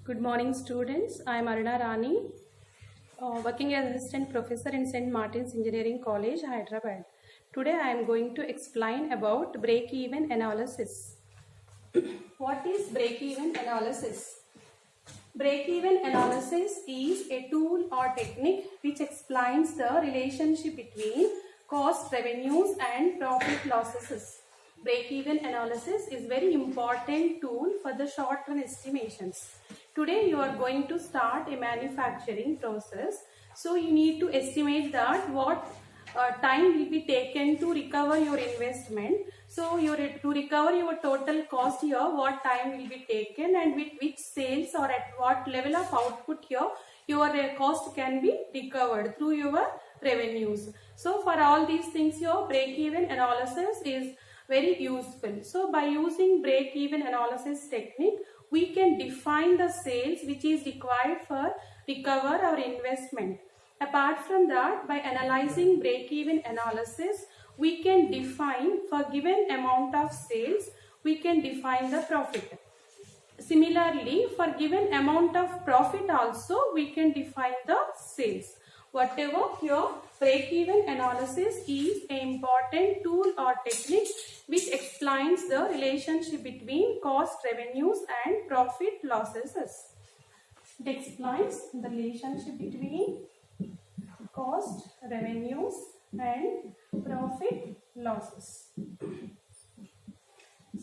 Good morning, students. I am Aruna Rani, working as assistant professor in St. Martin's Engineering College, Hyderabad. Today I am going to explain about break-even analysis. What is break-even analysis? Break-even analysis is a tool or technique which explains the relationship between cost, revenues and profit losses. Break-even analysis is very important tool for the short-run estimations. Today you are going to start a manufacturing process. So you need to estimate that what time will be taken to recover your investment. So to recover your total cost here, what time will be taken and with which sales or at what level of output here your cost can be recovered through your revenues. So for all these things your break-even analysis is very useful. So by using break-even analysis technique, we can define the sales which is required for recover our investment. Apart from that, by analyzing break-even analysis, we can define for given amount of sales, we can define the profit. Similarly, for given amount of profit also, we can define the sales. Whatever your break-even analysis is an important tool or technique which explains the relationship between cost, revenues and profit losses. It explains the relationship between cost, revenues and profit losses.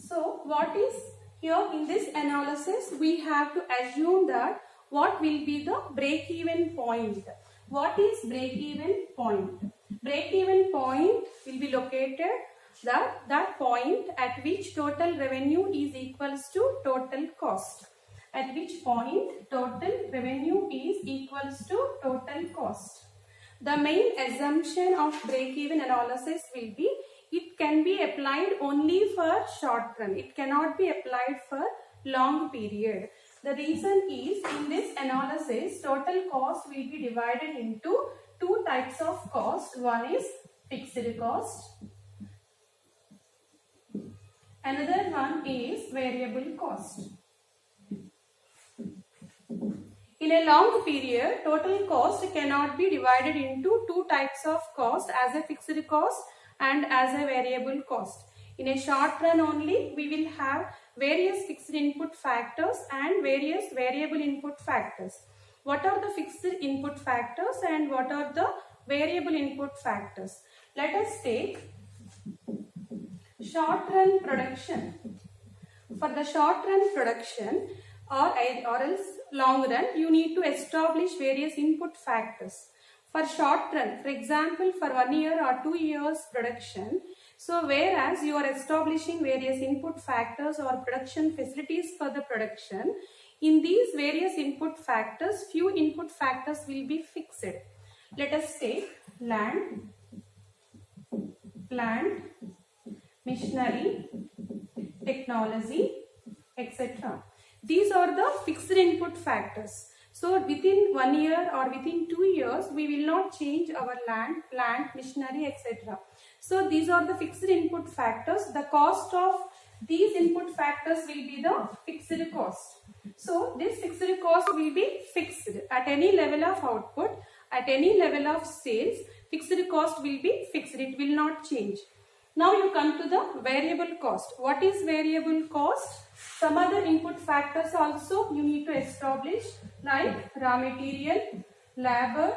So what is here in this analysis, we have to assume that what will be the break-even point. What is break-even point? Break-even point will be located that point at which total revenue is equals to total cost. At which point total revenue is equals to total cost. The main assumption of break-even analysis will be it can be applied only for short run. It cannot be applied for long period. The reason is in this analysis total cost will be divided into two types of cost. One is fixed cost. Another one is variable cost. In a long period, total cost cannot be divided into two types of cost as a fixed cost and as a variable cost. In a short run only, we will have various fixed input factors and various variable input factors. What are the fixed input factors and what are the variable input factors? Let us take short run production. For the short run production or else long run, you need to establish various input factors. For short run, for example, for 1 year or 2 years production, so whereas you are establishing various input factors or production facilities for the production, in these various input factors, few input factors will be fixed. Let us take land, plant, machinery, technology, etc. These are the fixed input factors. So within 1 year or within 2 years, we will not change our land, plant, machinery, etc. So these are the fixed input factors. The cost of these input factors will be the fixed cost. So this fixed cost will be fixed at any level of output, at any level of sales. Fixed cost will be fixed. It will not change. Now you come to the variable cost. What is variable cost? Some other input factors also you need to establish like raw material, labor,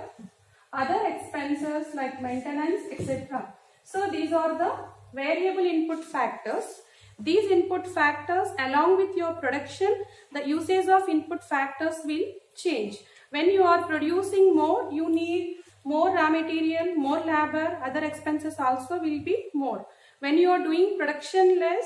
other expenses like maintenance, etc. So these are the variable input factors. These input factors along with your production, the usage of input factors will change. When you are producing more, you need more raw material, more labor, other expenses also will be more. When you are doing production less,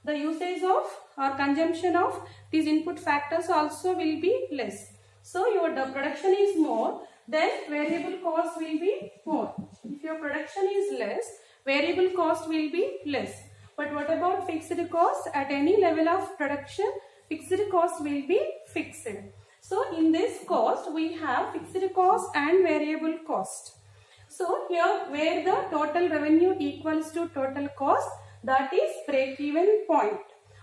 the usage of or consumption of these input factors also will be less. So the production is more, then variable cost will be more. If your production is less, variable cost will be less. But what about fixed cost? At any level of production, fixed cost will be fixed. So in this cost, we have fixed cost and variable cost. So here where the total revenue equals to total cost, that is break-even point.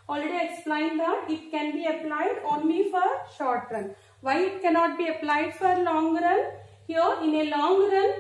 Already I explained that it can be applied only for short run. Why it cannot be applied for long run? Here in a long run,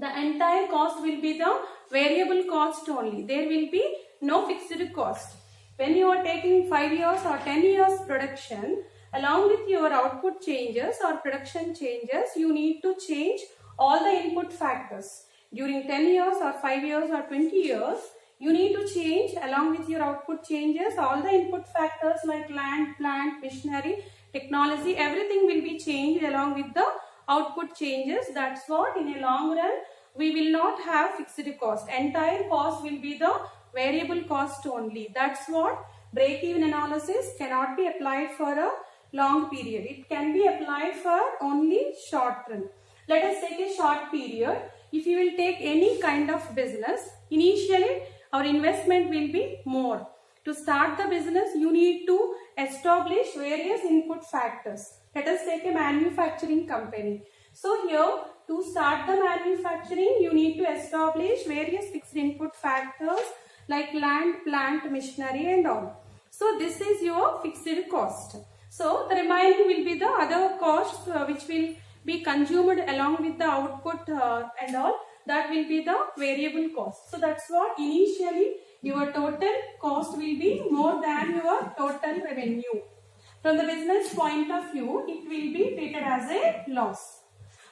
the entire cost will be the variable cost only. There will be no fixed cost. When you are taking 5 years or 10 years production, along with your output changes or production changes, you need to change all the input factors. During 10 years or 5 years or 20 years, you need to change along with your output changes all the input factors like land, plant, machinery, technology, everything will be changed along with the output changes. That's what in a long run we will not have fixed cost. Entire cost will be the variable cost only. That's what break-even analysis cannot be applied for a long period. It can be applied for only short run. Let us take a short period. If you will take any kind of business, initially our investment will be more. To start the business, you need to establish various input factors. Let us take a manufacturing company. So here, to start the manufacturing, you need to establish various fixed input factors like land, plant, machinery and all. So this is your fixed cost. So the remaining will be the other costs which will be consumed along with the output and all. That will be the variable cost. So that's what initially your total cost will be more than your total revenue. From the business point of view, it will be treated as a loss.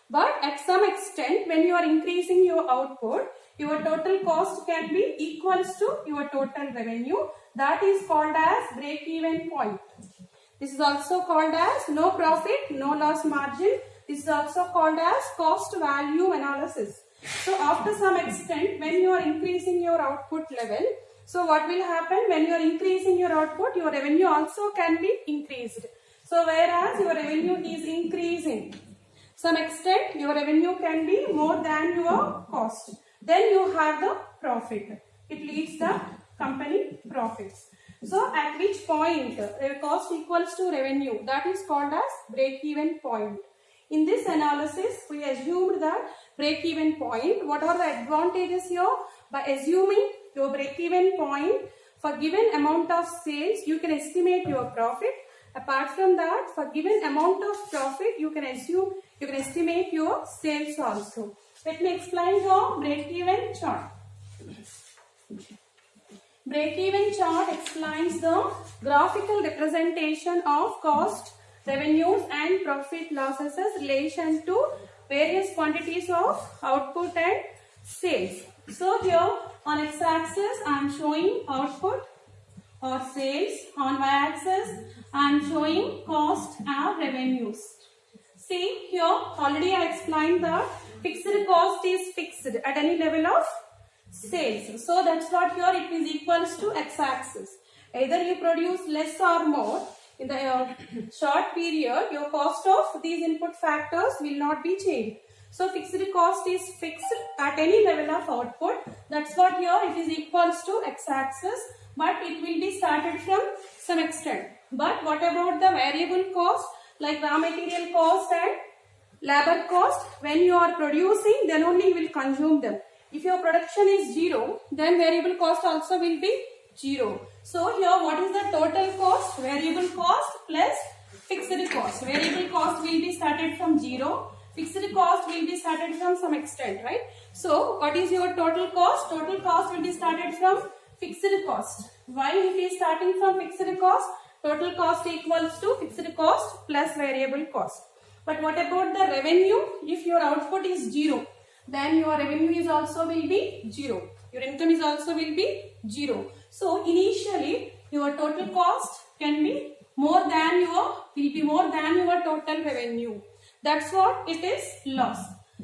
But at some extent, when you are increasing your output, your total cost can be equals to your total revenue. That is called as break-even point. This is also called as no profit, no loss margin. This is also called as cost value analysis. So after some extent, when you are increasing your output level, so what will happen when you are increasing your output, your revenue also can be increased. So whereas your revenue is increasing, some extent your revenue can be more than your cost. Then you have the profit. It leads the company profits. So at which point cost equals to revenue, that is called as break-even point. In this analysis, we assumed that break-even point. What are the advantages here? By assuming your break-even point, for given amount of sales, you can estimate your profit. Apart from that, for given amount of profit, you can estimate your sales also. Let me explain your break-even chart. Break-even chart explains the graphical representation of cost, revenues and profit losses as relation to various quantities of output and sales. So here on x-axis I am showing output or sales. On y-axis I am showing cost and revenues. See here already I explained that fixed cost is fixed at any level of sales. So that's what here it is equals to x-axis. Either you produce less or more. In the short period, your cost of these input factors will not be changed. So fixed cost is fixed at any level of output. That's what here it is equals to x-axis, but it will be started from some extent. But what about the variable cost like raw material cost and labor cost? When you are producing, then only you will consume them. If your production is 0, then variable cost also will be 0. So here what is the total cost? Variable cost plus fixed cost. Variable cost will be started from 0. Fixed cost will be started from some extent, right? So what is your total cost? Total cost will be started from fixed cost. Why it is starting from fixed cost? Total cost equals to fixed cost plus variable cost. But what about the revenue? If your output is 0, then your revenue is also will be 0. Your income is also will be 0. So initially your total cost can be more than your total revenue. That's what it is loss.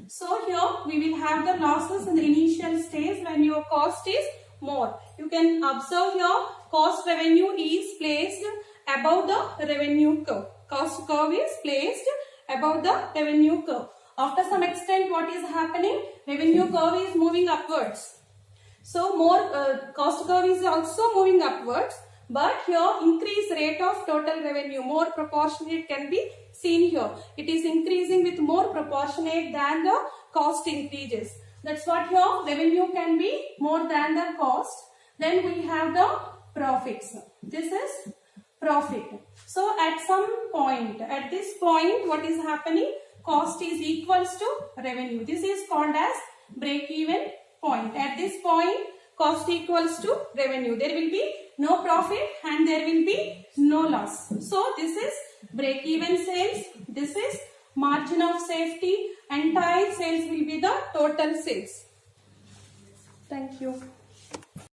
So here we will have the losses in the initial stage when your cost is more. You can observe here cost revenue is placed above the revenue curve. Cost curve is placed above the revenue curve. After some extent what is happening? Revenue curve is moving upwards. So more cost curve is also moving upwards, but here increase rate of total revenue more proportionate can be seen here. It is increasing with more proportionate than the cost increases. That's what here revenue can be more than the cost. Then we have the profits. This is profit. So at some point, at this point, what is happening? Cost is equals to revenue. This is called as break-even point. At this point, cost equals to revenue. There will be no profit and there will be no loss. So this is break-even sales. This is margin of safety. Entire sales will be the total sales. Thank you.